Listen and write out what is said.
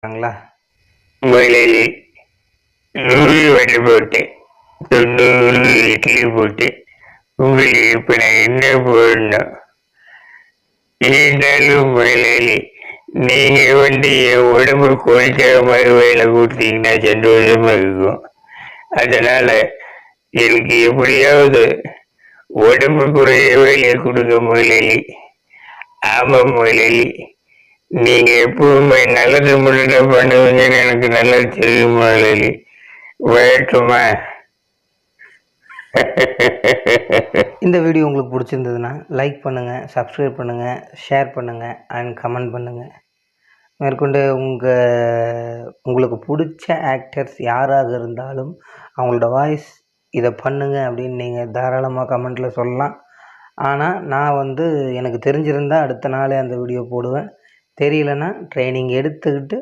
ங்களா? முதலில் 100 வடை போட்டு 90 இட்லி போட்டு உங்களுக்கு இப்ப நான் என்ன போடணும் இருந்தாலும் முதலாளி நீங்க என் உடம்பு குறைக்கிற மாதிரி வேலை கொடுத்தீங்கன்னா சந்தோஷமா இருக்கும். அதனால எனக்கு எப்படியாவது உடம்பு குறைய வேலையை கொடுங்க முதலாளி. ஆமா முதலாளி, நீங்க எப்பவுமே நல்லது முன்னே பண்ணுவீங்கன்னு எனக்கு நல்லா தெரியும் முதலாளி. வழக்கமா இந்த வீடியோ உங்களுக்கு பிடிச்சிருந்ததுன்னா லைக் பண்ணுங்கள், சப்ஸ்கிரைப் பண்ணுங்கள், ஷேர் பண்ணுங்கள் அண்ட் கமெண்ட் பண்ணுங்கள். மேற்கொண்டு உங்களுக்கு பிடிச்ச ஆக்டர்ஸ் யாராக இருந்தாலும் அவங்களோட வாய்ஸ் இதை பண்ணுங்க அப்படின்னு நீங்கள் தாராளமாக கமெண்ட்டில் சொல்லலாம். ஆனால் நான் எனக்கு தெரிஞ்சிருந்தால் அடுத்த நாளே அந்த வீடியோ போடுவேன். தெரியலன்னா ட்ரைனிங் எடுத்துக்கிட்டு